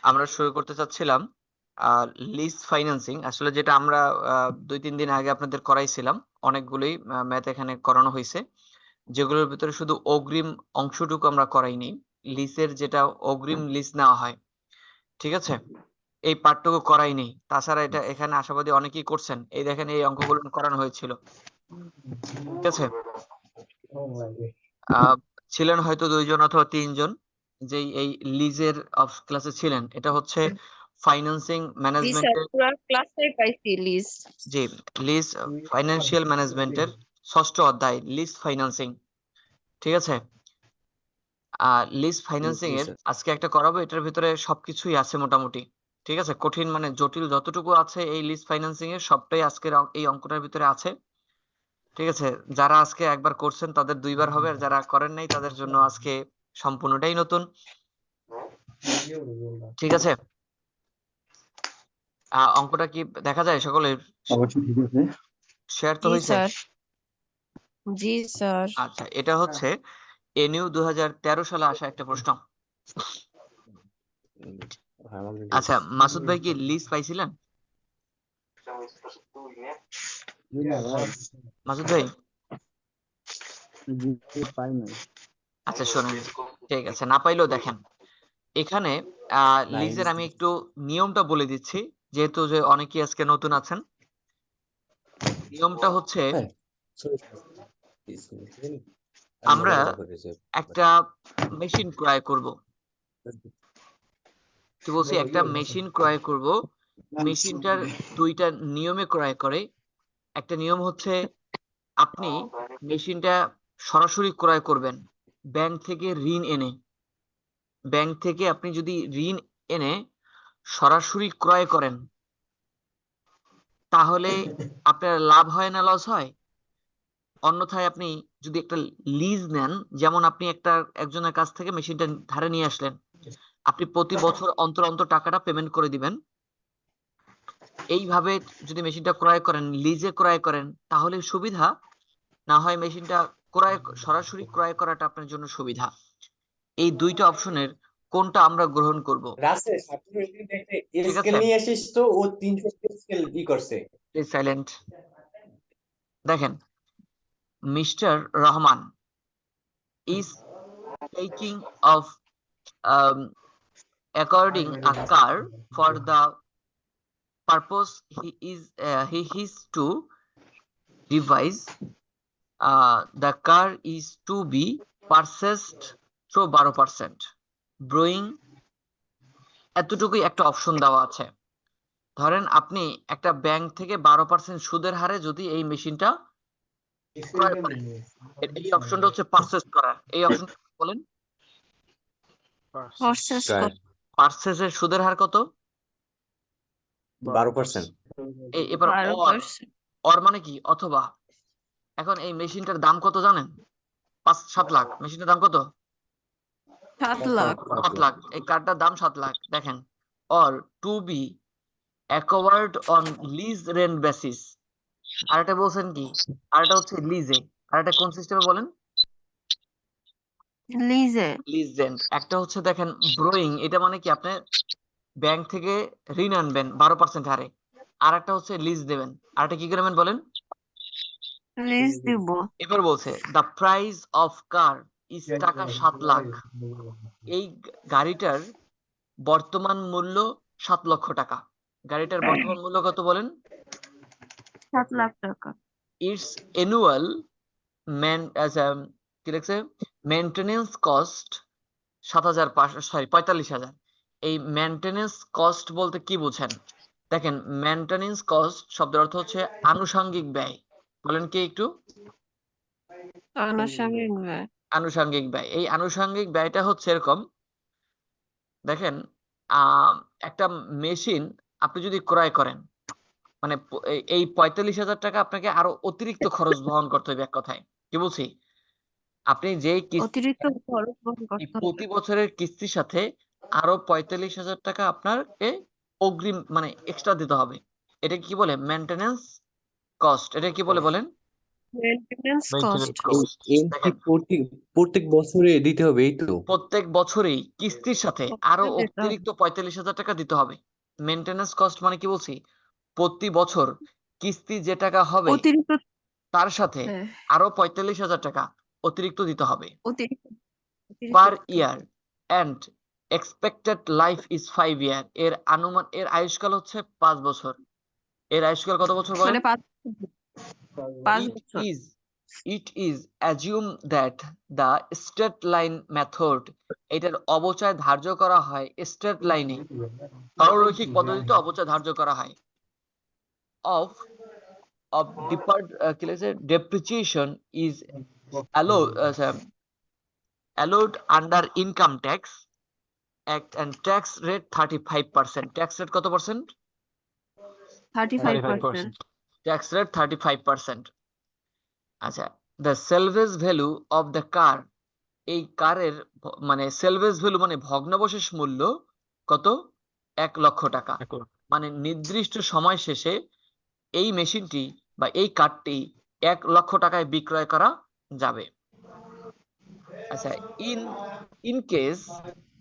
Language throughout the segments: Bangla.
আমরা শুরু করতে চাচ্ছিলাম লিজ ফাইন্যান্সিং, আসলে যেটা আমরা 2-3 দিন আগে আপনাদের করাইছিলাম। অনেকগুলোই ম্যাথ এখানে করানো হয়েছে, যেগুলোর ভিতরে শুধু অগ্রিম অংশটুকু আমরা করাইনি। লিজের যেটা অগ্রিম লিজ নেওয়া হয়, ঠিক আছে, এই পার্টটুকু করাইনি। তাছাড়া এটা এখানে আশাবাদী অনেকেই করছেন। এই দেখেন, এই অঙ্কগুলো করানো হয়েছিল, ঠিক আছে। ছিলেন হয়তো 2 জন অথবা 3 জন যেই এই লিজের অফ ক্লাসে ছিলেন। এটা হচ্ছে ফাইন্যান্সিং জি স্যার, ম্যানেজমেন্টের, পুরো ক্লাসটাই পাইছি লিজ। জি, লিজ ফাইন্যান্সিয়াল ম্যানেজমেন্টের 6ষ্ঠ অধ্যায় লিজ ফাইন্যান্সিং, ঠিক আছে। লিজ ফাইন্যান্সিং এর আজকে একটা করাবো। এটার ভিতরে সবকিছুই আছে মোটামুটি, ঠিক আছে। কঠিন মানে জটিল যতটুকু আছে এই লিজ ফাইন্যান্সিং এর সবটাই আজকের এই অঙ্কটার ভিতরে আছে, ঠিক আছে। যারা আজকে একবার করছেন তাদের 2বার হবে, আর যারা করেন নাই তাদের জন্য আজকে সম্পূর্ণটাই নতুন, ঠিক আছে। অঙ্কটা কি দেখা যায় সকলের? অবশ্যই ঠিক আছে। শেয়ার তো জি হয়েছে? স্যার। জি স্যার। আচ্ছা, এটা হচ্ছে এনইউ 2013 সালে আসা একটা প্রশ্ন। আচ্ছা, মাসুদ ভাই কি লিজ পাইছিলেন? মাসুদ ভাই, পাই নাই। আচ্ছা শোনেন, ঠিক আছে, না পাইলেও দেখেন এখানে লিজের আমি একটু নিয়মটা বলে দিচ্ছি, যেহেতু যে অনেকেই আজকে নতুন আছেন। নিয়মটা হচ্ছে আমরা একটা মেশিন ক্রয় করব, কি বলছি, একটা মেশিন ক্রয় করব। মেশিনটার 2টা নিয়মে ক্রয় করে। একটা নিয়ম হচ্ছে আপনি মেশিনটা সরাসরি ক্রয় করবেন ব্যাংক থেকে ঋণ এনে। ব্যাংক থেকে আপনি যদি ঋণ এনে সরাসরি ক্রয় করেন তাহলে আপনার লাভ হয় না লস হয়? অন্যথায় আপনি যদি একটা লিজ নেন, যেমন আপনি একজনের কাছ থেকে মেশিনটা ধারে নিয়ে আসলেন, আপনি প্রতি বছর অন্তর অন্তর টাকাটা পেমেন্ট করে দিবেন। এইভাবে যদি মেশিনটা ক্রয় করেন, লিজে ক্রয় করেন, তাহলে সুবিধা। না হয় মেশিনটা সরাসরি ক্রয় করাটা আপনার জন্য সুবিধা। এই 2টা অপশনের কোনটা আমরা গ্রহণ করব? ঠিক আছে, নিয়ে আসিস তো, ও 300 স্কেল কি করছে? Please silent. দেখেন, mister Rahman is taking of according a car for the purpose he is to devise the car is to be purchased through 12% borrowing। এতটুকুই একটা অপশন দেওয়া আছে। ধরেন আপনি একটা ব্যাংক থেকে 12% সুদের হারে যদি এই মেশিনটা ক্রয় করেন, এই অপশনটা হচ্ছে পারচেজ করা। এই অপশন বলেন, পারচেজের সুদের হার কত? 12%। এবার অর মানে কি? অথবা। এখন এই মেশিনটার দাম কত জানেন? 5-7 লাখ। মেশিনটার দাম কত? 7 লাখ। 7 লাখ। এই কারটার দাম 7 লাখ। দেখেন, or to be acquired on lease rent basis. আর এটা বলছেন কি? আর এটা হচ্ছে লিজে। আর এটা কোন সিস্টেমে বলেন? লিজে। Lease rent. একটা হচ্ছে দেখেন ব্রোয়িং, এটা মানে কি আপনি ব্যাংক থেকে ঋণ আনবেন 12% হারে। আর একটা হচ্ছে লিজ দেবেন। আর এটা কি করবেন বলেন? লিজ দিব। এবার বলছে the price of car is টাকা 7 লাখ। এই গাড়িটার বর্তমান মূল্য 7 লক্ষ টাকা। গাড়িটার বর্তমান মূল্য কত বলেন? 7 লাখ টাকা। ইটস অ্যানুয়াল কি লিখছে, মেইনটেনেন্স কস্ট 45,000। এই মেইনটেনেন্স কস্ট বলতে কি বোঝেন? দেখেন, মেইনটেনেন্স কস্ট শব্দের অর্থ হচ্ছে আনুষঙ্গিক ব্যয়। বলেন কি একটু? আনুষঙ্গিক ব্যয়। আনুষঙ্গিক ব্যয়। এই আনুষঙ্গিক ব্যয়টা হচ্ছে এরকম, দেখেন, একটা মেশিন আপনি যদি ক্রয় করেন, মানে এই 45,000 টাকা আপনাকে আরো অতিরিক্ত খরচ বহন করতে হবে। এক কথায় কি বলছি, আপনি যে অতিরিক্ত খরচ বহন করতে হবে। প্রতি বছরের কিস্তির সাথে আরো 45,000 টাকা আপনাকে অগ্রিম মানে এক্সট্রা দিতে হবে। এটা কি বলে? Maintenance cost. এটা কি বলে বলেন? মেইনটেনেন্স মেইনটেনেন্স কস্ট কস্ট এম কি দেখেন প্রত্যেক বছরে দিতে হবে এই তো? প্রত্যেক বছরেই কিস্তির সাথে আরো দিতে হবে। অতিরিক্ত 45,000 টাকা দিতে হবে। মেইনটেনেন্স কস্ট মানে কি বলছি, প্রতি বছর কিস্তি যে টাকা হবে অতিরিক্ত তার সাথে হ্যাঁ আরো 45,000 টাকা অতিরিক্ত দিতে হবে অতিরিক্ত অতিরিক্ত পার দিতে হবে। ইয়ার। অ্যান্ড এক্সপেক্টেড লাইফ ইজ 5 ইয়ার। এর আয়ুষ্কাল হচ্ছে 5 বছর। এর আয়ুষ্কাল কত বছর বলেন? মানে 5 It বছর। is assumed that the straight line method, এটার অবচয় ধার্য করা হয় স্ট্রেট লাইনে, সরলরৈখিক পদ্ধতিতে অবচয় ধার্য করা হয় of কি লিখেছে, depreciation is allowed under income tax act and tax rate 35%. tax rate কত পার্সেন্ট? 35%। tax rate 35%। আচ্ছা, the salvage value of the car, এই কারের মানে সেলভেজ ভ্যালু মানে ভগ্নাবশেষ মূল্য কত? 1,00,000 টাকা। মানে নির্দিষ্ট সময় শেষে এই মেশিনটি বা এই কারটি 1,00,000 টাকায় বিক্রয় করা যাবে। আচ্ছা, in case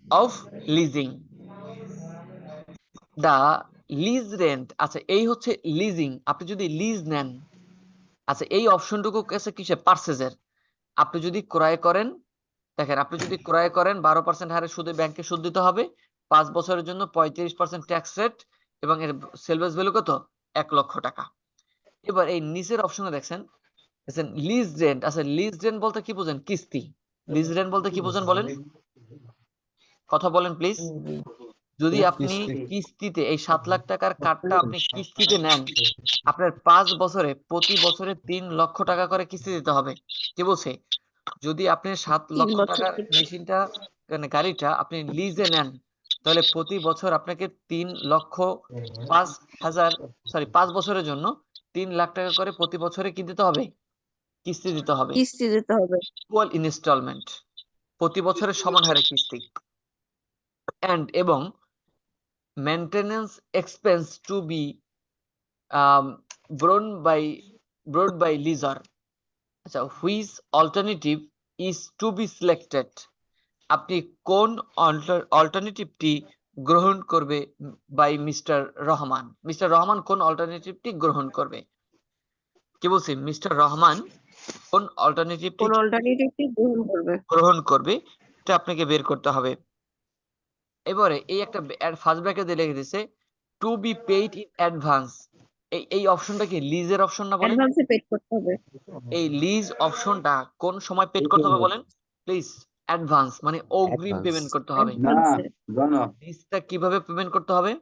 of leasing the lease rent, আচ্ছা এই হচ্ছে লিজিং, আপনি যদি লিজ নেন, আচ্ছা এই অপশনটুকু আছে কিসে? পারচেজের। আপনি যদি ক্রয় করেন, দেখেন আপনি যদি ক্রয় করেন 12% হারে সুদে ব্যাংকে সুদ দিতে হবে 5 বছরের জন্য 35% ট্যাক্স রেট এবং এর সেলভেজ ভ্যালু কত? 1,00,000 টাকা। এবার এই নিচের অপশনে দেখছেন লিজ রেন্ট। আচ্ছা লিজ রেন্ট বলতে কি বোঝেন? কিস্তি। লিজ রেন্ট বলতে কি বোঝেন বলেন, কথা বলেন প্লিজ। যদি আপনি কিস্তিতে এই 7,00,000 টাকার কার্ডটা আপনি কিস্তিতে নেন, আপনার 5 বছরে প্রতি বছরে 3,00,000 টাকা করে কিস্তি দিতে হবে। কি বলছে? যদি আপনি 7,00,000 বছর টাকার মেশিনটা মানে গাড়িটা আপনি লিজে নেন, তাহলে প্রতি বছর আপনাকে 5 বছরের জন্য 3,00,000 টাকা করে প্রতি বছরে কি দিতে হবে? কিস্তি দিতে হবে। কিস্তি দিতে হবে। ইকুয়াল ইনস্টলমেন্ট, প্রতি বছরের সমান হারে কিস্তি। এবং maintenance expense to be borne by lessor। আচ্ছা, which alternative is to be selected, আপনি কোন অল্টারনেটিভটি গ্রহণ করবে by mister Rahman. Mister Rahman কোন অল্টারনেটিভটি গ্রহণ করবে? কি বলছি? মিস্টার রহমান কোন অল্টারনেটিভটি কোন অল্টারনেটিভটি গ্রহণ করবে? গ্রহণ করবে, এটা আপনাকে বের করতে হবে। এবারে এই একটা ফার্স্ট ব্র্যাকেট দিয়ে লিখে দিয়েছে to be paid in advance. এই অপশনটা কি লিজের অপশন না বলেন? অ্যাডভান্সে পেড করতে হবে। এই লিজ অপশনটা কোন সময় পেড করতে হবে বলেন প্লিজ? অ্যাডভান্স মানে অগ্রিম পেমেন্ট করতে হবে। অ্যাডভান্সে। লিজটা কিভাবে পেমেন্ট করতে হবে?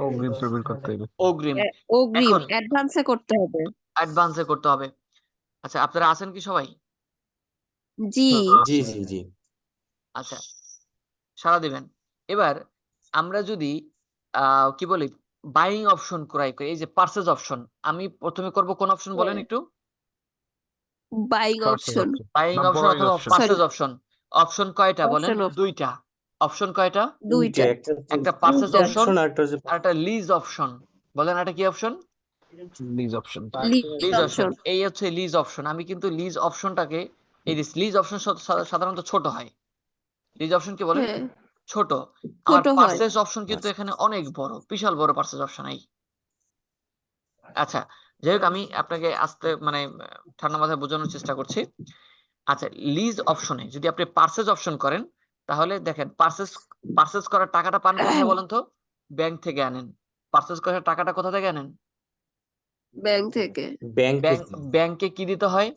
অগ্রিম পেমেন্ট করতে হবে। অগ্রিম। অগ্রিম এখন অ্যাডভান্সে করতে হবে। অ্যাডভান্সে করতে হবে। আচ্ছা, আপনারা আছেন কি সবাই? জি জি জি জি। আচ্ছা, সাড়া দিবেন। এবার আমরা যদি কি বলি বাইং অপশন ক্রয় করি, এই যে পারচেজ অপশন, আমি প্রথমে করব কোন অপশন বলেন একটু? Buying option. বাইং অপশন অথবা পারচেজ অপশন। অপশন কয়টা বলেন? দুইটা। অপশন কয়টা? দুইটা। একটা পারচেজ দুইটা। অপশন আর একটা লিজ অপশন। বলেন এটা কি option? Lease option. Lease option. এই হচ্ছে লিজ অপশন। আমি কিন্তু লিজ অপশনটাকে এই লিজ অপশন সাধারণত ছোট হয়। লিজ অপশন কি বলেন? হ্যাঁ, ছোট। আমার ছোট হয়। পারচেজ অপশন কিন্তু এখানে অনেক বড়, বিশাল বড় পারচেজ অপশন এই। আচ্ছা, যাই হোক আমি আপনাকে আস্তে মানে ঠান্ডা মাথায় বোঝানোর চেষ্টা করছি। আচ্ছা, লিজ অপশনে যদি আপনি পারচেজ অপশন করেন, তাহলে দেখেন পারচেজ করার টাকাটা পান কোথায় বলেন তো? ব্যাংক থেকে আনেন। পারচেজ করার টাকাটা কোথা থেকে আনেন? ব্যাংক থেকে। ব্যাংকে কি দিতে হয়?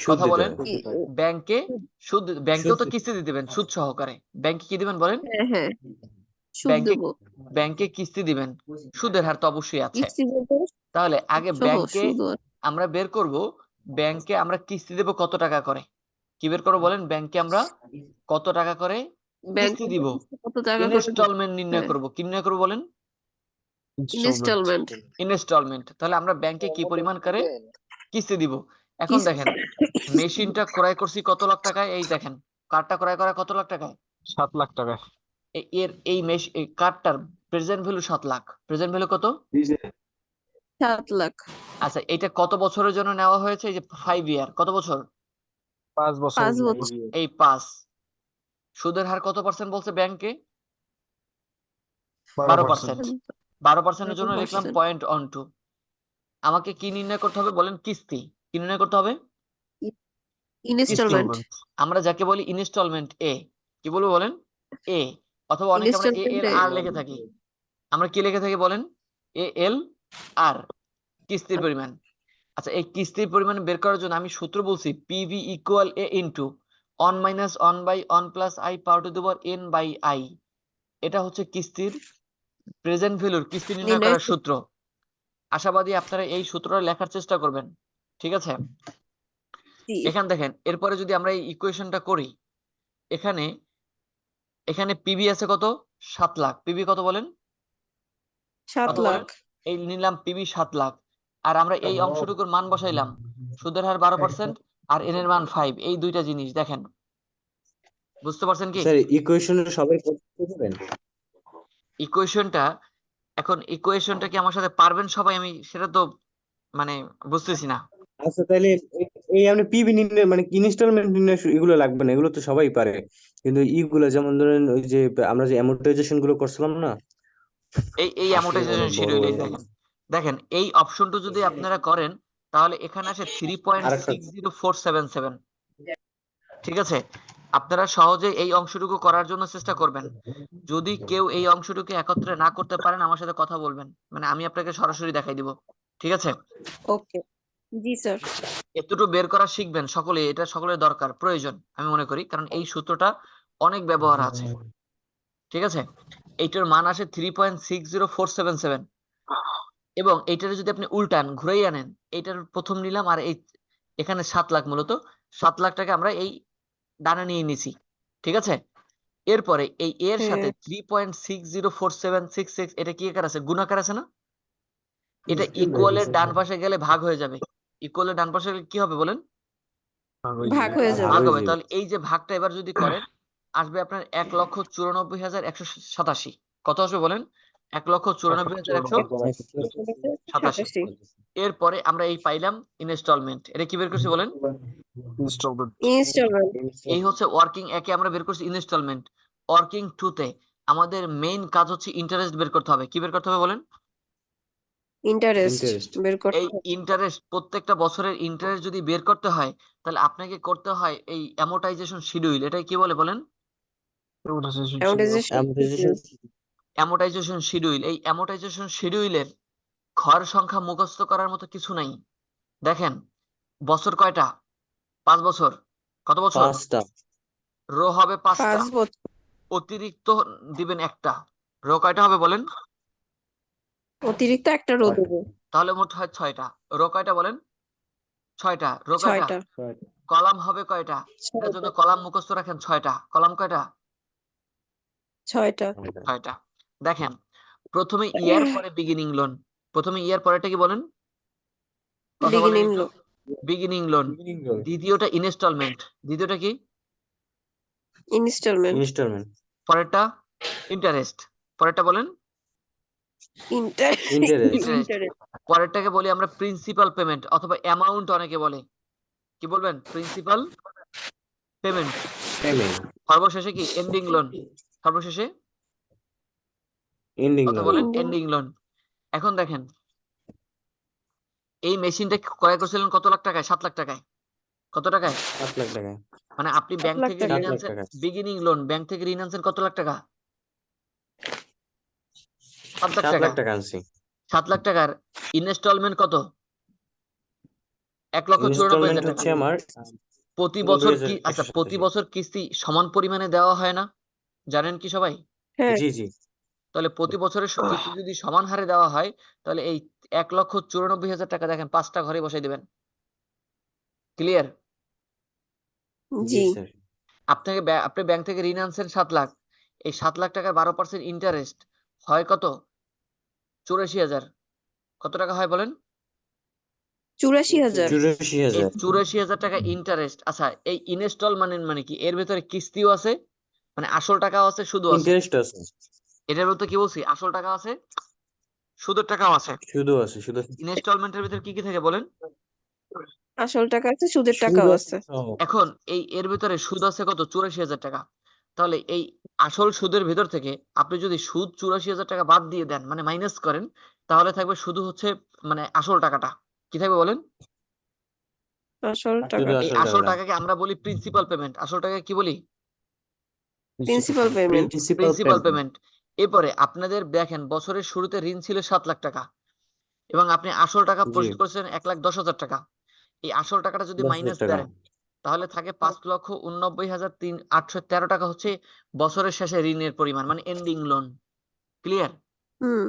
কথা বলেন। ব্যাংকে সুদ, ব্যাংকেও তো কিস্তি দিতে দিবেন সুদ সহকারে। ব্যাংকে কি দিবেন বলেন? হ্যাঁ হ্যাঁ, সুদ দেব। ব্যাংকে কিস্তি দিবেন, সুদের হার তো অবশ্যই আছে। কিস্তি দেব তাহলে আগে সহ ব্যাংকে সুদ। আমরা বের করব ব্যাংকে আমরা কিস্তি দেব কত টাকা করে। কি বের করব বলেন? ব্যাংকে আমরা কত টাকা করে কিস্তি দিব, কত টাকা করে? ইনস্টলমেন্ট নির্ণয় করব। কি নির্ণয় করব বলেন? ইনস্টলমেন্ট। ইনস্টলমেন্ট। তাহলে আমরা ব্যাংকে কি পরিমাণ করে কিস্তি দিব। এখন দেখেন মেশিনটা ক্রয় করছি কত লাখ টাকায়, এই দেখেন কার্ডটা ক্রয় করা কত লাখ টাকায়? 7,00,000 টাকা। এর এই কার্ডটার present value 7 lakh. Present value কত? 7 লাখ। আচ্ছা, এটা কত বছরের জন্য নেওয়া হয়েছে? এই যে 5 ইয়ার, কত বছর? 5 বছর 5 বছর। এই 5। সুদের হার কত পার্সেন্ট বলছে ব্যাংকে? 12%। 12%-এর জন্য লিখলাম 12%। 0.12। আমাকে কি নির্ণয় করতে হবে বলেন? কিস্তি। কি নির্ণয় করতে হবে? ইনস্টলমেন্ট। আমরা যাকে বলি ইনস্টলমেন্ট এ। কি বলবো বলেন? এ। অথবা অনেকে আমরা এ এল আর লিখে থাকি। আমরা কি লিখে থাকি বলেন? এ এল আর, কিস্তির পরিমাণ। আচ্ছা, এই কিস্তির পরিমাণ বের করার জন্য আমি সূত্র বলছি, PV equal A into 1 minus 1 by 1 plus I power to the power N by I. এটা হচ্ছে কিস্তির প্রেজেন্ট ভ্যালুর কিস্তি নির্ণয় করার সূত্র। আশাবাদী আপনারা এই সূত্রটা লেখার চেষ্টা করবেন, ঠিক আছে? এখানে দেখেন, এরপরে যদি আমরা এই ইকুয়েশনটা করি, এখানে এখানে পিবি আছে কত? 7 লাখ। পিবি কত বলেন? 7 কত বলেন? লাখ। এই নিলাম পিবি 7 লাখ, আর আমরা এই অংশটুকুর মান বসাইলাম। সুদের হার 12% আর এন এর মান 5। এই দুইটা জিনিস দেখেন, বুঝতে পারছেন কি? স্যার ইকুয়েশনের সবাই করতে দেবেন? ইকুয়েশনটা, এখন ইকুয়েশনটা কি আমার সাথে পারবেন সবাই? আমি সেটা তো মানে বুঝতেছি না। আচ্ছা তাহলে এই আপনি পিবি নির্ণয় মানে ইনস্টলমেন্ট নির্ণয় এগুলো লাগবে না, এগুলো তো সবাই পারে। কিন্তু ইগুলো যেমন ধরেন ওই যে আমরা যে অ্যামোর্টাইজেশন গুলো করছিলাম না, এই আসলে অ্যামোর্টাইজেশন অনেক বড় শিডিউল, এই হয়ে যায়। দেখেন, দেখেন এই অপশনটা যদি আপনারা করেন তাহলে এখানে আসে আরেকটা 3.60477। ঠিক আছে, আপনারা সহজে এই অংশটুকু করার জন্য চেষ্টা করবেন। যদি কেউ এই অংশটুকু একত্রে না করতে পারেন আমার সাথে কথা বলবেন, মানে আমি আপনাকে সরাসরি দেখাই দিব, ঠিক আছে? ওকে। জি স্যার। এতটুকু বের করা শিখবেন সকলে, এটা সকলের দরকার, প্রয়োজন আমি মনে করি, কারণ এই সূত্রটা অনেক ব্যবহার আছে, ঠিক আছে? এইটার মান আসে 3.60477। এবং এইটার যদি আপনি উল্টান, ঘুরাই আনেন, এইটার প্রথম নিলাম, আর এই এখানে 7 লাখ, মূলত 7 লাখ টাকা আমরা এই ডানে নিয়ে নিছি, ঠিক আছে? এরপরে এই এর সাথে 3.60476, এটা কি আকার আছে? গুণাকার আছে না? এটা ইকুয়ালের ডান পাশে গেলে ভাগ হয়ে যাবে। ইকুয়ালের ডান পাশে গেলে কি হবে বলেন? ভাগ হয়ে যাবে। ভাগ হবে। তাহলে এই যে ভাগটা এবার যদি করেন, আসবে আপনার 1,94,187। কত আসবে বলেন? 1,94,187। এরপরে আমরা এই পাইলাম ইনস্টলমেন্ট। এটা কি বের করছি বলেন? ইনস্টলমেন্ট। ইনস্টলমেন্ট। এই হচ্ছে ওয়ার্কিং একে আমরা বের করছি ইনস্টলমেন্ট। ওয়ার্কিং টু তে আমাদের মেইন কাজ হচ্ছে ইন্টারেস্ট বের করতে হবে। কি বের করতে হবে বলেন? ইন্টারেস্ট বের করতে এই হবে। ইন্টারেস্ট, প্রত্যেকটা বছরের ইন্টারেস্ট যদি বের করতে হয় তাহলে আপনাকে করতে হয় এই অ্যামোর্টাইজেশন শিডিউল। এটা কি বলে বলেন? অ্যামোর্টাইজেশন। Amortisation schedule. এই অ্যামোর্টাইজেশন শিডিউলের ঘর সংখ্যা মুখস্থ করার মতো কিছু নাই। দেখেন, বছর কয়টা? 5 বছর। কত বছর? 5টা। রো হবে 5টা, 5 বছর। অতিরিক্ত দিবেন একটা। রো কয়টা হবে বলেন? অতিরিক্ত একটা রো দেবো। তাহলে মোট হয় 6টা। রো কয়টা বলেন? 6টা। রো কয়টা? 6টা। কলাম হবে কয়টা? এটার জন্য 6টা। কলাম মুখস্থ রাখেন 6টা। কলাম কয়টা? 6টা। 6টা। দেখেন, প্রথমে ইয়ার পরে বিগিনিং লোন। প্রথমে ইয়ার পরেটা কি বলেন? কথা বলেন বিগিনিং একটু। লো। Beginning loan. দ্বিতীয়টা ইনস্টলমেন্ট। দ্বিতীয়টা কি? ইনস্টলমেন্ট। ইনস্টলমেন্ট। পরেরটা ইন্টারেস্ট। পরেরটা বলেন? ইন্টারেস্ট। ইন্টারেস্ট। পরেরটাকে বলি আমরা প্রিন্সিপাল পেমেন্ট অথবা অ্যামাউন্ট, অনেকে বলে। কি বলবেন? Principal payment. সর্বশেষে কি? Ending loan. সর্বশেষে এন্ডিং কথা লোন। বলেন? Ending loan. এখন দেখেন, এই মেশিনটা ক্রয় করছিলেন কত লাখ টাকায়? 7 লাখ টাকায়। কত টাকায়? 7 লাখ টাকা। মানে আপনি 7 ব্যাংক লাখ থেকে টাকা। ঋণ 7 লাখ আনছেন, টাকা। বিগিনিং লোন, ব্যাংক থেকে ঋণ আনছেন কত লাখ টাকা? 7 লাখ 7 টাকা। লাখ টাকা আনছি। 7 লাখ টাকার ইনস্টলমেন্ট কত? 1,94,000 ইনস্টলমেন্ট টাকা। হচ্ছে আমার প্রতি বছর কি, আচ্ছা, প্রতি 94,187। বছর কিস্তি সমান পরিমাণে দেওয়া হয় না? জানেন কি সবাই? হ্যাঁ। জি জি। তাহলে প্রতি বছরের কিস্তি যদি সমান হারে দেওয়া হয় তাহলে এই 1,94,000 টাকা দেখেন 5টা ঘরে বসাই দিবেন। ক্লিয়ার? জি জি। স্যার। আপনি ব্যাংক থেকে ঋণ আনছেন 7 লাখ। এই 7 লাখ টাকার 12% ইন্টারেস্ট হয় কত? 84,000। কত টাকা হয় বলেন? 84,000। এই 84,000। 84,000 টাকা ইন্টারেস্ট। আচ্ছা, এই ইনস্টল মানে কি? এর ভেতরে কিস্তিও আছে, মানে আসল টাকাও আছে, সুদও আছে। ইন্টারেস্ট আছে। এটার মধ্যে কি বলছি? আসল টাকা আছে, সুদের টাকাও আছে। শুধু আছে শুধু ইনস্টলমেন্টের ভিতরে কি কি থাকে বলেন? আসল টাকা আছে, সুদের সুদ টাকাও আছে আছে। এখন এর ভিতরে সুদ আছে কত? 84,000 টাকা। তাহলে এই আসল সুদের ভিতর থেকে আপনি যদি সুদ 84,000 টাকা বাদ দিয়ে দেন, মানে মাইনাস করেন, তাহলে থাকবে শুধু হচ্ছে মানে আসল টাকাটা। কি থাকবে বলেন? আসল শুধু টাকা, এই আসল আসল টাকাটা টাকাকে আমরা বলি প্রিন্সিপাল পেমেন্ট। আসল টাকাকে কি বলি? Principal payment. Principal payment. এরপরে আপনাদের দেখেন বছরের শুরুতে ঋণ ছিল 7 লাখ টাকা এবং আপনি আসল টাকা জি পরিশোধ করেছেন 1,10,000 টাকা। এই আসল টাকাটা যদি 10,000 মাইনাস টাকা দেন তাহলে থাকে 5,89,813 টাকা হচ্ছে বছরের শেষে ঋণের পরিমাণ, মানে এন্ডিং লোন। ক্লিয়ার? হুম।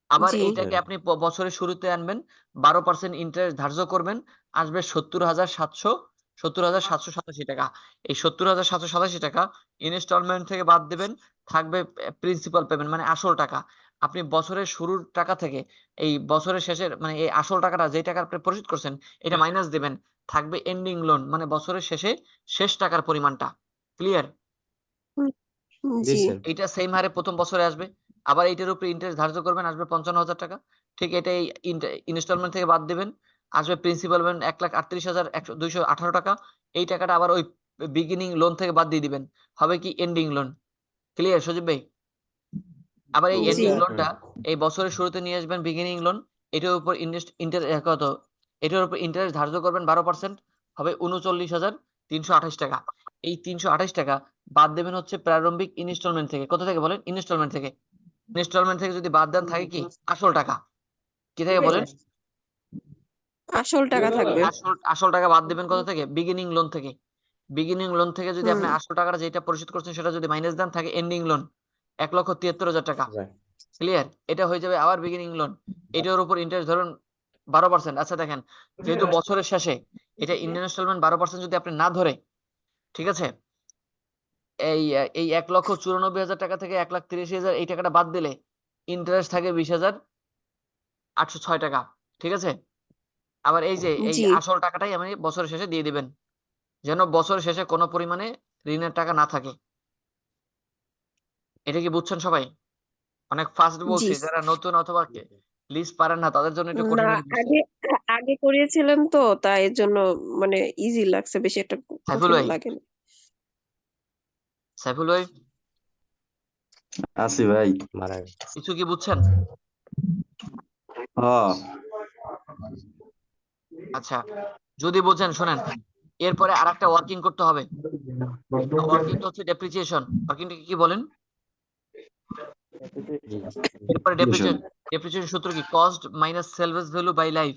আবার জি। এইটাকে আপনি বছরের শুরুতে আনবেন, 12% ইন্টারেস্ট ধার্য করবেন, আসবে 70,787 টাকা। এই 70,787 টাকা ইনস্টলমেন্ট থেকে বাদ দেবেন, থাকবে প্রিন্সিপাল পেমেন্ট মানে আসল টাকা। আপনি বছরের শুরুর টাকা থেকে এই বছরের শেষের মানে এই আসল টাকাটা যেই টাকা আপনি পরিশোধ করছেন এটা মাইনাস দিবেন, থাকবে এন্ডিং লোন মানে বছরের শেষে শেষ টাকার পরিমাণটা। ক্লিয়ার? হুম, জি। দিছেন এইটা সেম হারে প্রথম বছরে আসবে। আবার এইটার উপরে ইন্টারেস্ট ধার্য করবেন, আসবে 55,000 টাকা। ঠিক এটাই ইনস্টলমেন্ট থেকে বাদ দিবেন, আসবে প্রিন্সিপাল পেমেন্ট 1,38,218 টাকা। এই টাকাটা আবার ওই বিগিনিং লোন থেকে বাদ দিয়ে দিবেন, হবে কি এন্ডিং লোন। ক্লিয়ার সজীব ভাই? আবার এই জি। এন্ডিং লোনটা এই বছরের শুরুতে নিয়ে আসবেন বিগিনিং লোন, এটার উপর কত, এটার উপর ইন্টারেস্ট ধার্য করবেন 12%, হবে 39,328 টাকা। এই 328 টাকা বাদ দেবেন হচ্ছে প্রারম্ভিক ইনস্টলমেন্ট থেকে। কত থেকে বলেন? ইনস্টলমেন্ট থেকে। ইনস্টলমেন্ট থেকে যদি বাদ দেন থাকে কি? আসল টাকা। কি থেকে বলেন? আসল টাকা থাকবে। আসল টাকা বাদ দিবেন কত থেকে? বিগিনিং লোন থেকে। বিগিনিং লোন থেকে যদি হুম। আপনি আসল টাকাটা যেটা পরিশোধ করছেন সেটা যদি মাইনাস দেন থাকে এন্ডিং লোন 1,73,000 টাকা। ক্লিয়ার? এটা হয়ে যাবে আবার বিগিনিং লোন। এটার উপর ইন্টারেস্ট ধরুন 12%। আচ্ছা দেখেন, যেহেতু বছরের শেষে এটা ইনস্টলমেন্ট 12% যদি আপনি না ধরে, ঠিক আছে, এই 1,94,000 টাকা থেকে 1,83,000 এই টাকাটা বাদ দিলে ইন্টারেস্ট থাকে 20,806 টাকা। ঠিক আছে? আবার এই যে এই জি। আসল টাকাটাই আপনি বছরের শেষে দিয়ে দিবেন, যেন বছরের শেষে কোনো পরিমাণে ঋণের টাকা না থাকে। এটা কি বুঝছেন সবাই? অনেক ফাস্ট জি। বলছি, যারা নতুন অথবা লিস্ট পারেন না তাদের জন্য একটু না, কঠিন হয়ে গেছে। আগে আগে করিয়েছিলেন তো, তাই এর জন্য মানে ইজি লাগছে, বেশি একটা সাইফুল কঠিন ভাই, লাগেনি। সাইফুল ভাই আছি ভাই। মারা গেছে কিছু কি বুঝছেন? হ আচ্ছা, যদি বোঝেন শোনেন, এরপরে আরেকটা ওয়ার্কিং করতে হবে। ওয়ার্কিংটা হচ্ছে ডেপ্রিসিয়েশন। ওয়ার্কিংটা কি বলেন? জি এরপরে ডেপ্রিসিয়েশন সূত্র কি? Cost minus salvage value by life.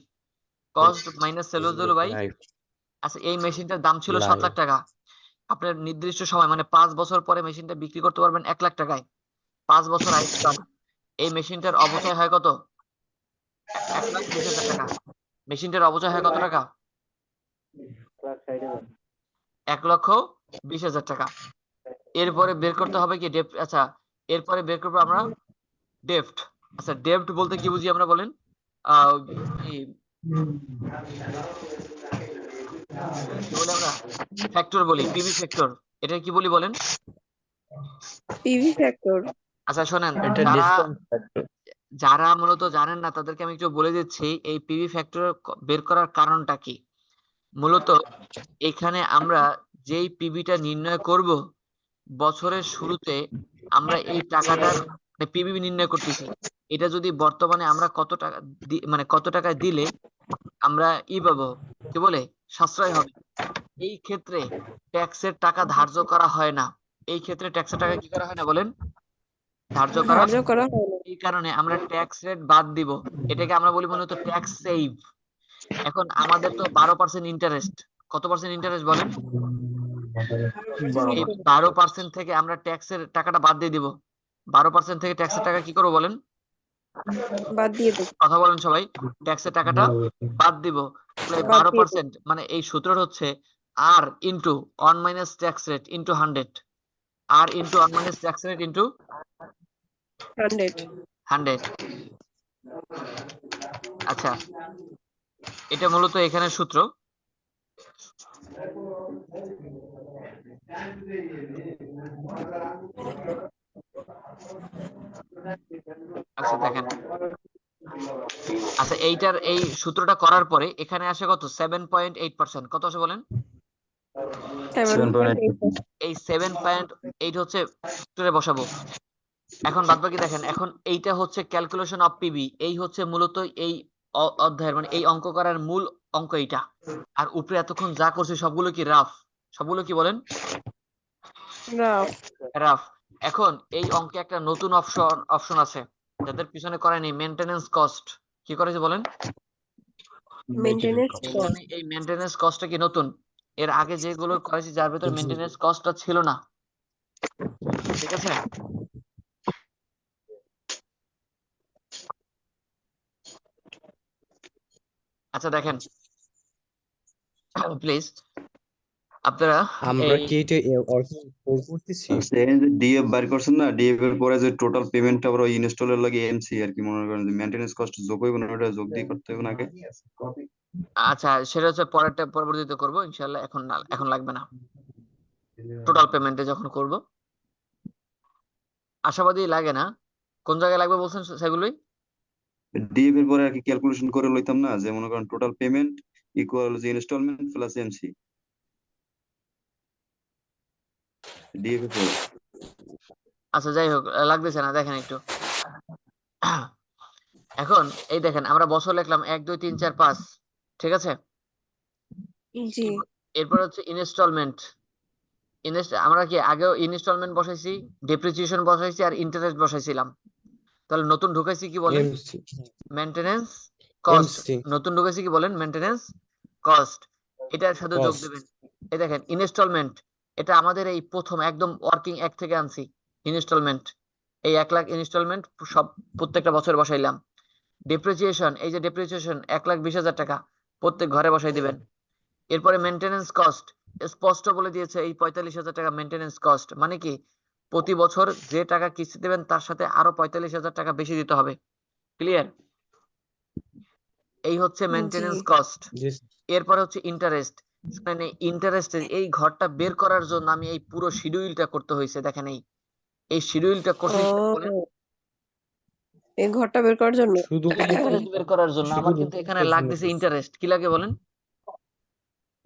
Cost minus salvage value by, life আচ্ছা এই মেশিনটার দাম ছিল 7 লাইফ লাখ টাকা। আপনার নির্দিষ্ট সময় মানে 5 বছর পরে মেশিনটা বিক্রি করতে পারবেন 1 লাখ টাকায়। 5 বছর আইসকাল। এই মেশিনটার অবচয় হয় কত? 1,20,000 টাকা। মেশিনটার অবচয় হয় কত টাকা? 1,20,000 টাকা। এরপরে বের করতে হবে কি আচ্ছা, এরপরে বের করবো আমরা ডেপ্ট। আচ্ছা ডেপ্ট বলতে কি বুঝি আমরা বলেন? আহ এই কি বলি আমরা? ফ্যাক্টর বলি, পিভি ফ্যাক্টর। এটা কি বলি বলেন? PV factor. আচ্ছা শোনেন, এটা যারা ডিসকাউন্ট ফ্যাক্টর যারা মূলত জানেন না তাদেরকে আমি একটু বলে দিচ্ছি এই পিভি ফ্যাক্টর বের করার কারণটা কি। মূলত এখানে আমরা যেই পিভিটা নির্ণয় করব বছরের শুরুতে, আমরা এই টাকাটার পিবি নির্ণয় করতেছি। এটা যদি বর্তমানে আমরা কত টাকা মানে কত টাকায় দিলে আমরা পাবো, কি বলে, সাশ্রয় হবে, এই ক্ষেত্রে ট্যাক্সের টাকা ধার্য করা হয় না। এই ক্ষেত্রে ট্যাক্সের টাকা কি করা হয় না বলেন? ধার্য করা। ধার্য করা হয় না। এই কারণে আমরা ট্যাক্স রেট বাদ দিব। এটাকে আমরা বলি মূলত ট্যাক্স সেভ। এখন আমাদের তো 12% ইন্টারেস্ট। কত পার্সেন্ট ইন্টারেস্ট বলেন? এই 12% থেকে আমরা ট্যাক্সের টাকাটা বাদ দিয়ে দিব। 12% থেকে ট্যাক্সের টাকা কি করবো বলেন? বাদ দিয়ে দেব। কথা বলেন সবাই। ট্যাক্সের টাকাটা বাদ দিব। তাহলে বাদ দিয়ে দেব। 12% মানে এই সূত্রটা হচ্ছে R into 1 minus tax rate into 100। R into 1 minus tax rate into 100। 100। আচ্ছা, এটা মূলত এখানে সূত্র। আচ্ছা দেখেন, আচ্ছা, এইটার এই সূত্রটা করার পরে এখানে আসে কত? 7.8%। কত আসে বলেন? 7.8 এই 7.8 হচ্ছে সূত্রে বসাবো। এখন বাদবাকি দেখেন, এখন এইটা হচ্ছে ক্যালকুলেশন অফ পিবি। এই হচ্ছে মূলত এই অধ্যায়ের মানে এই অঙ্ক করার মূল অঙ্ক এইটা। আর উপরে এতক্ষণ যা করছে সবগুলো কি রাফ? সবগুলো কি বলেন? রাফ। রাফ। এখন এই অঙ্কে একটা নতুন অপশন আছে যাদের পিছনে করেনি, মেইনটেনেন্স কস্ট। কি করেছে বলেন? মেইনটেনেন্স এখানে কস্ট। এই মেইনটেনেন্স কস্টটা কি নতুন? এর আগে যেগুলো করেছি যার ভিতরে মেইনটেনেন্স কস্টটা ছিল না। ঠিক আছে? আচ্ছা দেখেন প্লিজ আপনারা আমরা এই কি এটা করতেছি? ডিএফ বাইর করছেন না, ডিএফ এর পরে যে টোটাল পেমেন্টটা আবার ওই ইনস্টলের লাগে এমসি আর কি, মনে করেন যে মেইনটেনেন্স কস্ট যোগ হইব না, ওটা যোগ দিয়ে করতে হবে না আগে। আচ্ছা সেটা হচ্ছে পরবর্তীতে করব ইনশাআল্লাহ, এখন না, এখন লাগবে না। টোটাল পেমেন্টে যখন করব আশাবাদী লাগে না। কোন জায়গায় লাগবে বলছেন সেগুলোই? ডিএফ এর পরে আর কি ক্যালকুলেশন করে লইতাম না, যে মনে করেন টোটাল পেমেন্ট ইকুয়াল যে ইনস্টলমেন্ট প্লাস এমসি, ডিএফ এর পরে। আচ্ছা যাই হোক, লাগতেছে না, দেখেন একটু। এখন এই দেখেন আমরা বছর লিখলাম 1 2 3 4 5। ঠিক আছে? জি। এরপর হচ্ছে ইনস্টলমেন্ট। আমরা কি আগেও ইনস্টলমেন্ট বসাইছি, ডেপ্রিসিয়েশন বসাইছি আর ইন্টারেস্ট বসাইছিলাম। তাহলে নতুন ঢুকাইছি কি বলেন? MC maintenance cost. এমসি নতুন ঢুকাইছি কি বলেন? Maintenance cost. এটার সাথে যোগ কস্ট। দেবেন। এই দেখেন ইনস্টলমেন্ট, এটা আমাদের এই প্রথম একদম ওয়ার্কিং এক থেকে আনছি ইনস্টলমেন্ট। এই 1 লাখ ইনস্টলমেন্ট সব প্রত্যেকটা বছর বসাইলাম। ডেপ্রিসিয়েশন, এই যে ডেপ্রিসিয়েশন 1,20,000 টাকা প্রত্যেক ঘরে বসাই দিবেন। এরপরে মেইনটেনেন্স কস্ট স্পষ্ট বলে দিয়েছে, এই 45,000 টাকা মেইনটেনেন্স কস্ট। মানে কি প্রতি বছর যে টাকা কিস্তি দেবেন তার সাথে আরো 45,000 টাকা বেশি দিতে হবে। ক্লিয়ার? এই হচ্ছে জি। Maintenance cost. এরপরে হচ্ছে ইন্টারেস্ট। মানে ইন্টারেস্টের এই ঘরটা বের করার জন্য আমি এই পুরো শিডিউলটা করতে হয়েছে। দেখেন এই শিডিউলটা করছি কেন বলেন? ও, এই ঘরটা বের করার জন্য। শুধু ইন্টারেস্ট বের করার জন্য শুধু আমার কিন্তু এখানে লাগতেছে ইন্টারেস্ট। কি লাগে বলেন?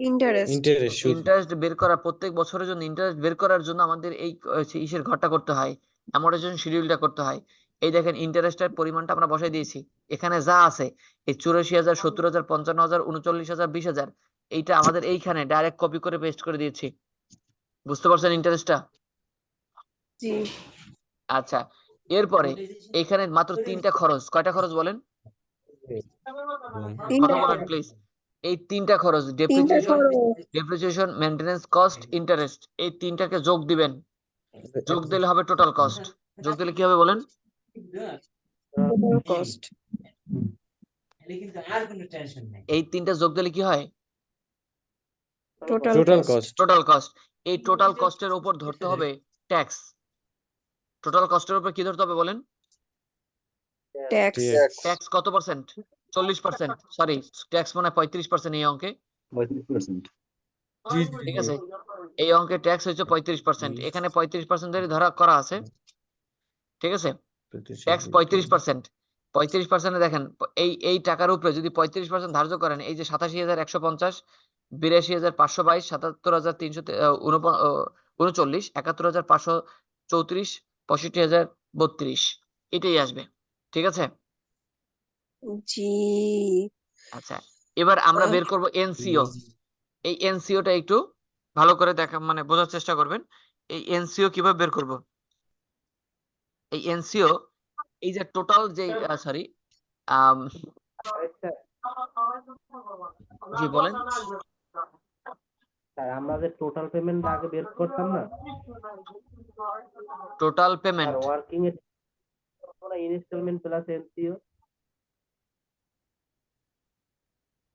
ইন্টারেস্ট। ইন্টারেস্ট শুধু। ইন্টারেস্ট বের করা, প্রত্যেক বছরের জন্য ইন্টারেস্ট বের করার জন্য আমাদের এই ইসের ঘরটা করতে হয়, অ্যামোর্টাইজেশন শিডিউলটা করতে হয়। এই দেখেন ইন্টারেস্টের পরিমাণটা আমরা বসাই দিয়েছি। এখানে যা আছে এই 84,000 70,000 55,000 39,000 20,000, এইটা আমাদের এইখানে ডাইরেক্ট কপি করে পেস্ট করে দিয়েছি। বুঝতে পারছেন ইন্টারেস্টটা? জি। আচ্ছা, এরপরে এখানে মাত্র 3টা খরচ। কয়টা খরচ বলেন? তিনটা কথা বলেন খরচ। প্লিজ। এই 3টা খরচ, তিনটা খরচ। ডেপ্রিসিয়েশন মেইনটেনেন্স কস্ট ইন্টারেস্ট, এই 3টাকে যোগ দিবেন। যোগ দিলে হবে টোটাল কস্ট। যোগ দিলে কি হবে বলেন? Total cost. এই 3টা যোগ দিলে কি হয়? Total total cost. Cost. Total cost. এই টোটাল কস্টের উপর ধরতে হবে ট্যাক্স। টোটাল কস্টের উপর কি ধরতে হবে বলেন? ট্যাক্স। ট্যাক্স কত পার্সেন্ট? 40%। সরি, ট্যাক্স মনে হয় 35% এই অঙ্কে। 35%। ঠিক আছে, এই অঙ্কে ট্যাক্স হচ্ছে 35%। এখানে 35% ধরা করা আছে। ঠিক আছে, ট্যাক্স 35%। 35% দেখেন এই টাকার উপরে যদি 35% ধার্য করেন, এই যে 87,150, 82,522, 77,339, 71,534, 65,032, এটাই আসবে। ঠিক আছে? জি। আচ্ছা, এবার আমরা বের করব এনসিও। এই এনসিওটা একটু ভালো করে দেখা মানে বোঝার চেষ্টা করবেন। এই এনসিও কিভাবে বের করব? এই এনসিও, এই যে টোটাল যে সরি জি বলেন। স্যার আমরা যে টোটাল পেমেন্ট আগে বের করতাম না, টোটাল আর পেমেন্ট, ওয়ার্কিং এর ইনস্টলমেন্ট প্লাস এমসিও।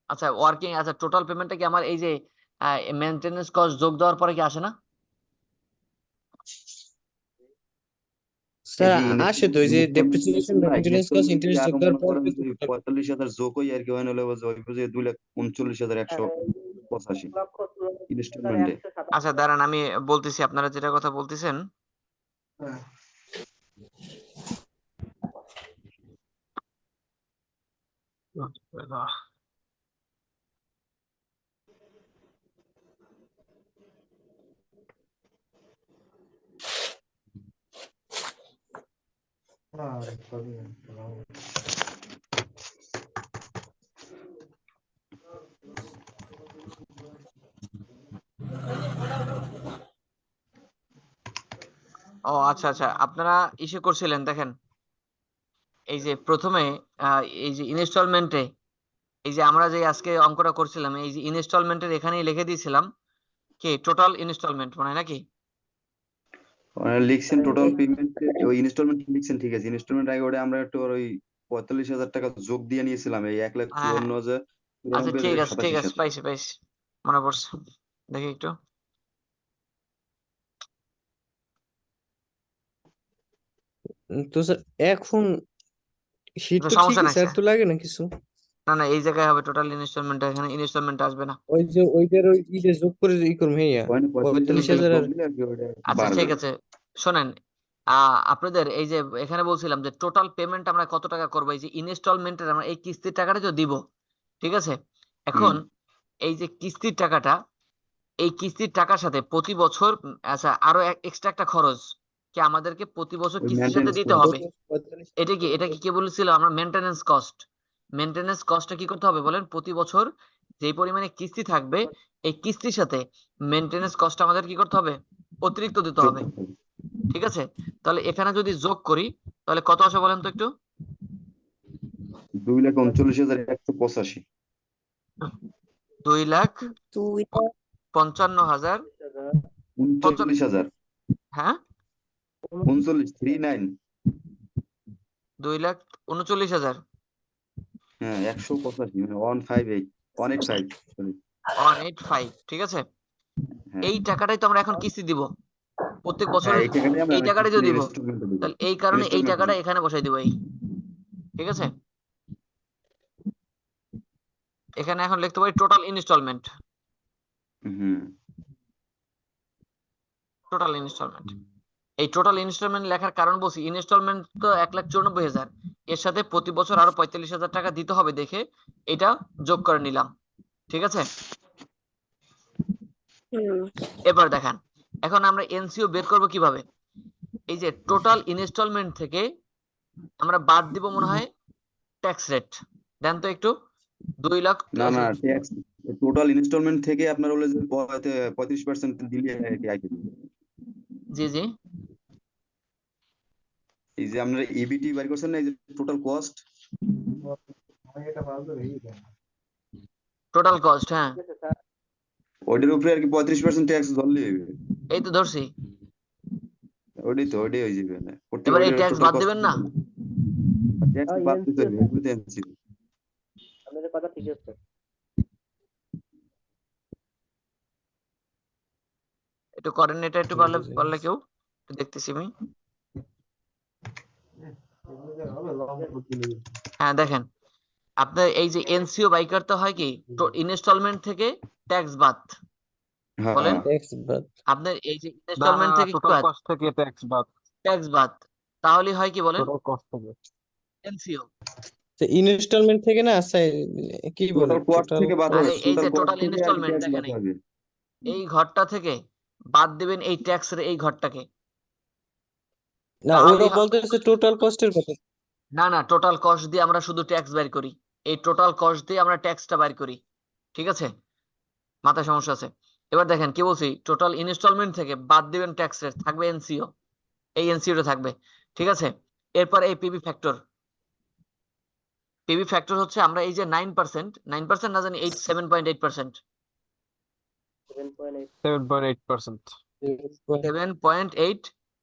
আচ্ছা ওয়ার্কিং, আচ্ছা টোটাল পেমেন্টটা কি আমার এই যে মেইনটেনেন্স কস্ট যোগ দেওয়ার পরে কি আসে না? স্যার এই যে আসে তো, এই যে ডেপ্রিসিয়েশন না, মেইনটেনেন্স কস্ট ইনস্টলমেন্ট থেকে ইন্টারেস্ট যোগ আরো দেওয়ার মনে পর করেন যে 45,000 যোগ হয়ে আর কি হয়, নাহলে যে 2,39,185 ইনস্টলমেন্টে। আচ্ছা দাঁড়ান আমি বলতেছি, আপনারা যেটা কথা বলতেছেন। ও আচ্ছা আচ্ছা, আপনারা ইস্যু করছিলেন দেখেন, এই যে প্রথমে এই যে ইনস্টলমেন্টে, এই যে আমরা যে আজকে অঙ্কটা করছিলাম, এই যে ইনস্টলমেন্টের এখানেই লিখে দিয়েছিলাম কি টোটাল ইনস্টলমেন্ট, মনে হয় নাকি? লিখছেন টোটাল পেমেন্ট, ওই ইনস্টলমেন্ট লিখছেন ঠিক আছে, ইনস্টলমেন্ট আগে ওটা আমরা একটু ওই 45,000 টাকা যোগ দিয়ে নিয়েছিলাম, এই হ্যাঁ 1,54,000 আচ্ছা ঠিক আছে ঠিক 87 আছে, সালে। পাইছি পাইছি, মনে পড়ছে, দেখি একটু। তো স্যার এখন শীত তো সমস্যা ঠিকই নাই স্যার, স্যার, তো লাগে না কিছু? না না এই জায়গায় হবে টোটাল ইনস্টলমেন্ট, এখানে ইনস্টলমেন্ট আসবে না। ওই যে ওইটার ওই ইটা যোগ করে ই করবো, হ্যাঁ, 45,000 45,000 যোগ আর দিলে আর কি ওটা আচ্ছা বাড়বে। ঠিক আছে, শোনেন, আপনাদের এই যে এখানে বলছিলাম যে টোটাল পেমেন্ট আমরা কত টাকা করবো, এই যে ইনস্টলমেন্টের আমরা এই কিস্তির টাকাটা তো দিব, ঠিক আছে? এখন এই যে কিস্তির টাকাটা, এই কিস্তির টাকার সাথে প্রতি বছর আচ্ছা আরো এক্সট্রা একটা খরচ কি আমাদেরকে প্রতি বছর ওই কিস্তির সাথে মেইনটেনেন্স দিতে কস্ট। হবে। এটা কি কে বলেছিল, আমরা মেনটেনেন্স কস্ট, মেনটেনেন্স কস্টটা কি করতে হবে বলেন, প্রতি বছর যেই পরিমাণে কিস্তি থাকবে এই কিস্তির সাথে মেনটেনেন্স কস্ট আমাদের কি করতে হবে, অতিরিক্ত দিতে হবে, ঠিক আছে? তাহলে এখানে যদি যোগ করি তাহলে কত আসে বলেন তো একটু। 2,39,185। 2,55,000 39,000, হ্যাঁ 39 2,39,000 হ্যাঁ 185 মানে 158 185 sorry। 185, ঠিক আছে? হ্যাঁ এই টাকাটাই তো আমরা এখন কিস্তি দিব প্রত্যেক হ্যাঁ বছরের, এই টাকাটাই আমরা এই টাকাটাই যদি দিব, ইনস্টলমেন্টে দেবো, তাহলে এই কারণে এই ইনস্টলমেন্টে টাকাটা দেবো। এখানে বসাই দিব, এই, ঠিক আছে? এখানে এখন লিখতে পারি টোটাল ইনস্টলমেন্ট, হুম টোটাল ইনস্টলমেন্ট। এই টোটাল ইনস্টলমেন্ট লেখার কারণ বলছি, ইনস্টলমেন্ট তো 1,94,000, এর সাথে প্রতি বছর আরো 45,000 টাকা দিতে হবে দেখে এটা যোগ করে নিলাম, ঠিক আছে? হুম এবার দেখেন, এখন আমরা এনসিও বের করব কিভাবে, এই যে টোটাল ইনস্টলমেন্ট থেকে আমরা বাদ দিব মনে হয় ট্যাক্স রেট, দেন তো একটু 2 লাখ, না না ট্যাক্স টোটাল ইনস্টলমেন্ট থেকে আপনার হলো যে 35% দিলে আর কি আইতে দিবে। জি জি, এই যে আপনারা ইবিটি বের করছেন না, এই যে টোটাল কস্ট, টোটাল কস্ট, হ্যাঁ ওইটার উপরে আর কি 35% ট্যাক্স ধরলে হবে। এই তো ধরছি। ওইটাই হয়ে যাবে না প্রত্যেক এবার এই ওইটার ট্যাক্স টোটাল বাদ কস্ট দিবেন না, ট্যাক্স বাদ দিতে হবে, এগুলো তো এনসি। আপনাদের কথা ঠিক আছে। একটু করেন এটা, একটু পারলে পারলে কেউ একটু দেখতেছি আমি। হ্যাঁ দেখেন, আপনার এই যে এনসিও বাই করতে হয় কি ইনস্টলমেন্ট থেকে ট্যাক্স বাদ, বলেন হ্যাঁ ট্যাক্স বাদ। আপনার এই যে ইনস্টলমেন্ট থেকে কি টোটাল বাদ, কস্ট থেকে ট্যাক্স বাদ, ট্যাক্স বাদ, তাহলে হয় কি বলেন, টোটাল কস্ট থেকে। এনসিও। তো ইনস্টলমেন্ট থেকে না আচ্ছা, কি বলে টোটাল কস্ট টোটাল থেকে বাদ হবে, আরে এই টোটাল যে কস্ট টোটাল থেকে আর কি ইনস্টলমেন্ট ট্যাক্স দেখেন, বাদ হবে। এই ঘরটা থেকে বাদ দিবেন এই ট্যাক্সের এই ঘরটাকে, না, তাহলে ওরা বলতেছে টোটাল কস্টের কথা। না না টোটাল কস্ট দিয়ে আমরা শুধু ট্যাক্স বের করি, এই টোটাল কস্ট দিয়ে আমরা ট্যাক্সটা বের করি, ঠিক আছে? মাথায় সমস্যা আছে। এবার দেখেন কি বলছি, টোটাল ইনস্টলমেন্ট থেকে বাদ দিবেন ট্যাক্স রেট, থাকবে এনসিও, এই এনসিওটা থাকবে, ঠিক আছে? এরপর এই পিবি ফ্যাক্টর, পিবি ফ্যাক্টর হচ্ছে আমরা এই যে 9%, 9% না জানি 7.8%, 7.8%। 7.8